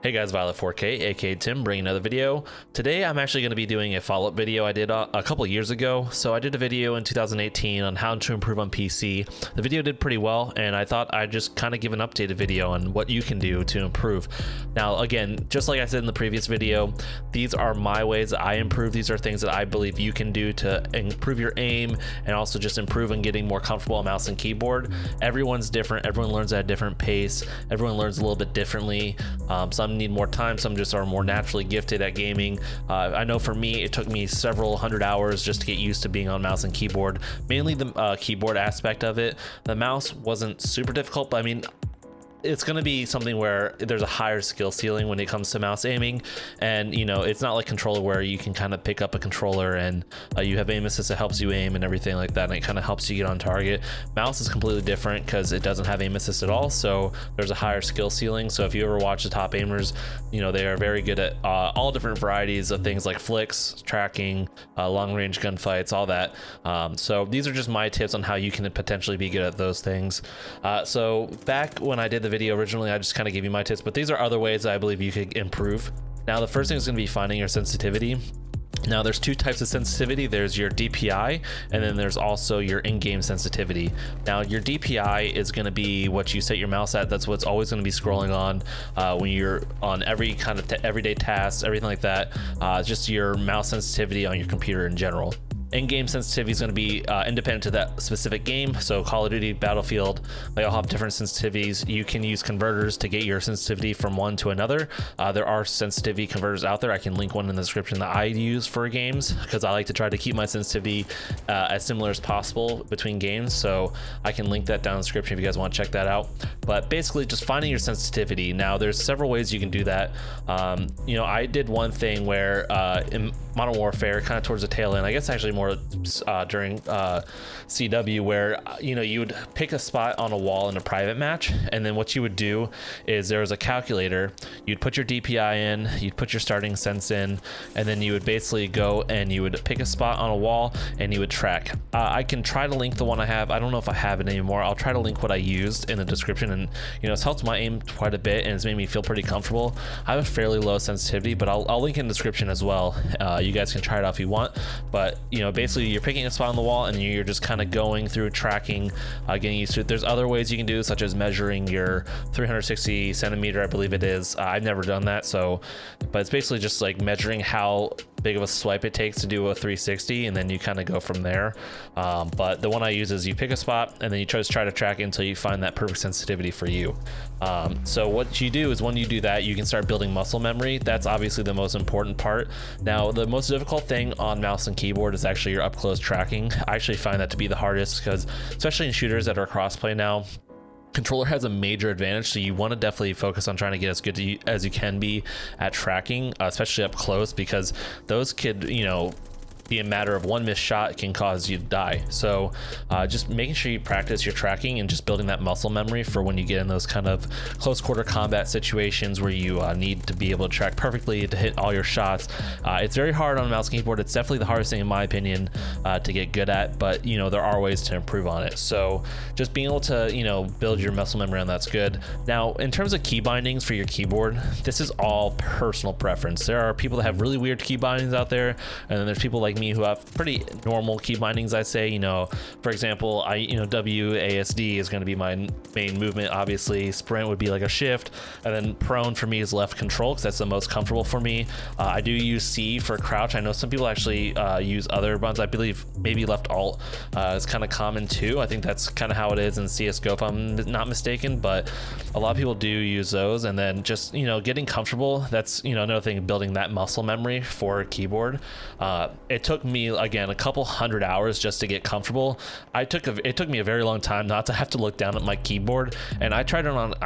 Hey guys, Violet 4K, aka Tim, bringing another video. Today I'm actually going to be doing a follow-up video I did a couple years ago. So I did a video in 2018 on how to improve on PC. The video did pretty well, and I thought I'd just kind of give an updated video on what you can do to improve. Now again, just like I said in the previous video, these are my ways that I improve. These are things that I believe you can do to improve your aim and also just improve on getting more comfortable on mouse and keyboard. Everyone's different, everyone learns at a different pace, everyone learns a little bit differently. Some need more time, some just are more naturally gifted at gaming. I know for me, it took me several hundred hours just to get used to being on mouse and keyboard, mainly the keyboard aspect of it. The mouse wasn't super difficult, but I mean, it's going to be something where there's a higher skill ceiling when it comes to mouse aiming, and you know, it's not like controller where you can kind of pick up a controller and you have aim assist that helps you aim and everything like that, and it kind of helps you get on target. Mouse is completely different because it doesn't have aim assist at all, so there's a higher skill ceiling. So if you ever watch the top aimers, you know, they are very good at all different varieties of things like flicks, tracking, long range gunfights, all that. So these are just my tips on how you can potentially be good at those things. So back when I did the video originally, I just kind of gave you my tips, but these are other ways that I believe you could improve. Now the first thing is going to be finding your sensitivity. Now there's two types of sensitivity. There's your DPI, and then there's also your in-game sensitivity. Now your DPI is going to be what you set your mouse at. That's what's always going to be scrolling on when you're on every kind of everyday tasks, everything like that. Just your mouse sensitivity on your computer in general. In-game sensitivity is going to be independent to that specific game. So Call of Duty, Battlefield, they all have different sensitivities. You can use converters to get your sensitivity from one to another. There are sensitivity converters out there. I can link one in the description that I use for games, because I like to try to keep my sensitivity as similar as possible between games. So I can link that down in the description if you guys want to check that out. But basically just finding your sensitivity. Now there's several ways you can do that. You know, I did one thing where in Modern Warfare, kind of towards the tail end, I guess actually more during CW, where you know, you would pick a spot on a wall in a private match, and then what you would do is there was a calculator. You'd put your DPI in, you'd put your starting sense in, and then you would basically go and you would pick a spot on a wall and you would track. I can try to link the one I have. I don't know if I have it anymore. I'll try to link what I used in the description, and you know, it's helped my aim quite a bit and it's made me feel pretty comfortable. I have a fairly low sensitivity, but I'll link in the description as well. You guys can try it out if you want, but you know, basically you're picking a spot on the wall and you're just kind of going through tracking, getting used to it. There's other ways you can do, such as measuring your 360 centimeter, I believe it is. I've never done that, so, but it's basically just like measuring how big of a swipe it takes to do a 360, and then you kind of go from there. But the one I use is you pick a spot and then you just try to track it until you find that perfect sensitivity for you. So what you do is when you do that, you can start building muscle memory. That's obviously the most important part. Now the most difficult thing on mouse and keyboard is actually your up close tracking. I actually find that to be the hardest, because especially in shooters that are crossplay now, controller has a major advantage, so you want to definitely focus on trying to get as good as you can be at tracking, especially up close, because those could, you know, be a matter of one missed shot can cause you to die. So just making sure you practice your tracking and just building that muscle memory for when you get in those kind of close quarter combat situations where you need to be able to track perfectly to hit all your shots. It's very hard on a mouse and keyboard. It's definitely the hardest thing in my opinion to get good at, but you know, there are ways to improve on it. So just being able to, you know, build your muscle memory on that's good. Now in terms of key bindings for your keyboard, this is all personal preference. There are people that have really weird key bindings out there, and then there's people like me who have pretty normal key bindings. I say, you know, for example, WASD is going to be my main movement. Obviously sprint would be like a shift, and then prone for me is left control, because that's the most comfortable for me. I do use C for crouch. I know some people actually use other buttons. I believe maybe left alt is kind of common too. I think that's kind of how it is in CSGO if I'm not mistaken, but a lot of people do use those. And then just, you know, getting comfortable, that's, you know, another thing, building that muscle memory for a keyboard. It took me, again, a couple hundred hours just to get comfortable. It took me a very long time not to have to look down at my keyboard, and I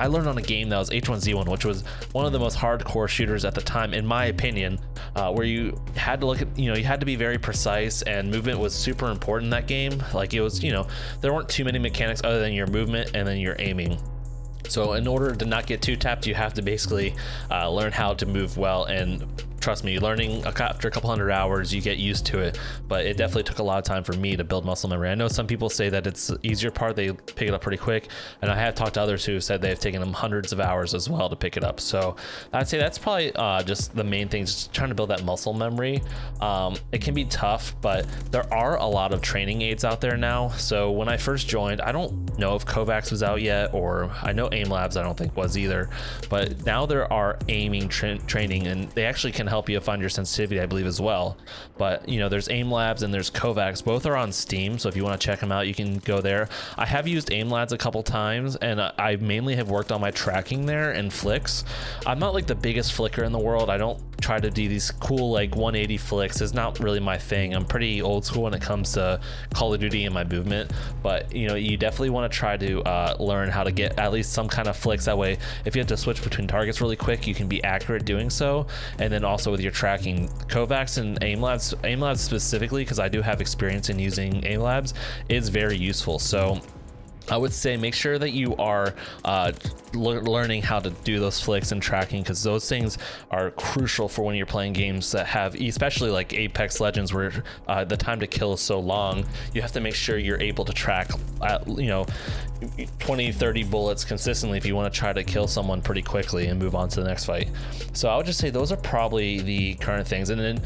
learned on a game that was H1Z1, which was one of the most hardcore shooters at the time, in my opinion, where you had to look at, you know, you had to be very precise, and movement was super important in that game. Like, it was, you know, there weren't too many mechanics other than your movement and then your aiming. So in order to not get too tapped, you have to basically learn how to move well and trust me, learning after a couple hundred hours, you get used to it. But it definitely took a lot of time for me to build muscle memory. I know some people say that it's the easier part, they pick it up pretty quick, and I have talked to others who said they've taken them hundreds of hours as well to pick it up. So I'd say that's probably just the main thing, just trying to build that muscle memory. It can be tough, but there are a lot of training aids out there now. So when I first joined, I don't know if Kovacs was out yet, or I know Aim Labs I don't think was either, but now there are aiming training, and they actually can help you find your sensitivity, I believe, as well. But you know, there's Aim Labs and there's Kovacs. Both are on Steam, so if you want to check them out, you can go there. I have used Aim Labs a couple times, and I mainly have worked on my tracking there and flicks. I'm not like the biggest flicker in the world. I don't try to do these cool like 180 flicks. It's not really my thing. I'm pretty old school when it comes to Call of Duty and my movement, but you know, you definitely want to try to learn how to get at least some kind of flicks. That way, if you have to switch between targets really quick, you can be accurate doing so. And then also with your tracking, Kovacs and Aim Labs specifically, because I do have experience in using Aim Labs, is very useful. So I would say make sure that you are learning how to do those flicks and tracking, because those things are crucial for when you're playing games that have, especially like Apex Legends, where the time to kill is so long. You have to make sure you're able to track, 20-30 bullets consistently if you want to try to kill someone pretty quickly and move on to the next fight. So I would just say those are probably the current things. And then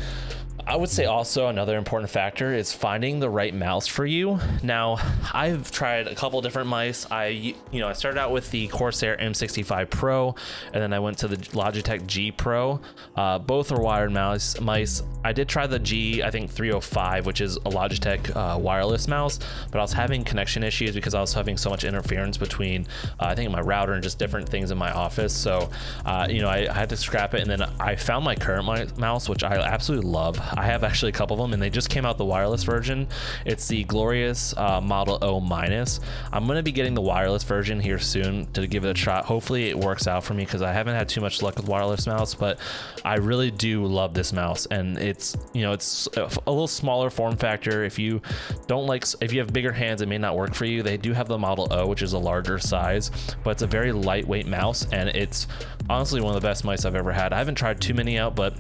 I would say also another important factor is finding the right mouse for you. Now, I've tried a couple different mice. I started out with the Corsair M65 Pro, and then I went to the Logitech G Pro. Both are wired mice. I did try the G, I think 305, which is a Logitech wireless mouse, but I was having connection issues because I was having so much interference between, I think, my router and just different things in my office. So, I had to scrap it, and then I found my current mouse, which I absolutely love. I have actually a couple of them, and they just came out the wireless version. It's the glorious Model O minus. I'm going to be getting the wireless version here soon to give it a shot. Hopefully it works out for me, because I haven't had too much luck with wireless mouse, but I really do love this mouse. And it's a little smaller form factor. If you have bigger hands, it may not work for you. They do have the Model O, which is a larger size, but it's a very lightweight mouse, and it's honestly one of the best mice I've ever had. I haven't tried too many out, but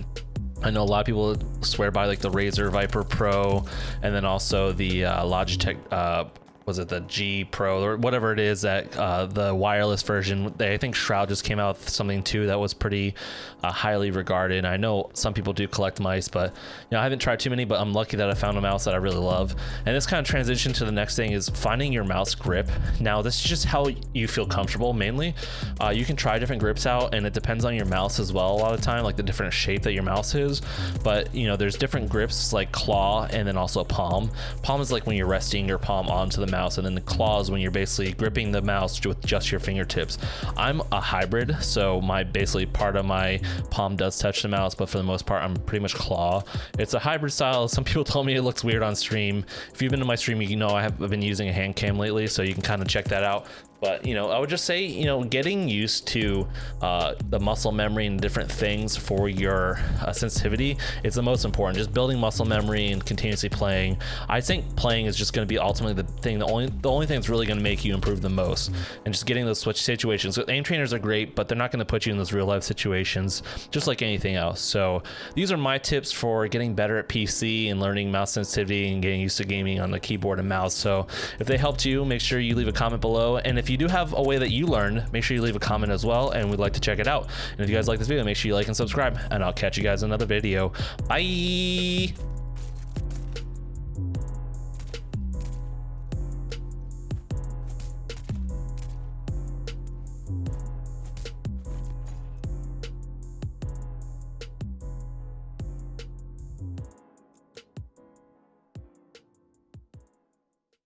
I know a lot of people swear by like the Razer Viper Pro, and then also the Logitech, was it the G Pro or whatever it is, that the wireless version. I think Shroud just came out with something too that was pretty highly regarded. I know some people do collect mice, but I haven't tried too many, but I'm lucky that I found a mouse that I really love. And this kind of transition to the next thing is finding your mouse grip. Now, this is just how you feel comfortable mainly. You can try different grips out, and it depends on your mouse as well a lot of the time, like the different shape that your mouse is. But there's different grips like claw and then also palm. Palm is like when you're resting your palm onto the mouse, and then the claw is when you're basically gripping the mouse with just your fingertips. I'm a hybrid, so basically part of my palm does touch the mouse, but for the most part I'm pretty much claw. It's a hybrid style. Some people told me it looks weird on stream. If you've been to my stream, I've been using a hand cam lately, so you can kind of check that out. But I would just say getting used to the muscle memory and different things for your sensitivity is the most important. Just building muscle memory and continuously playing. I think playing is just going to be ultimately the thing. The only thing that's really going to make you improve the most, and just getting those switch situations. So aim trainers are great, but they're not going to put you in those real life situations, just like anything else. So these are my tips for getting better at PC and learning mouse sensitivity and getting used to gaming on the keyboard and mouse. So if they helped you, make sure you leave a comment below. And if you do have a way that you learned, make sure you leave a comment as well, and we'd like to check it out. And if you guys like this video, make sure you like and subscribe, and I'll catch you guys in another video. Bye.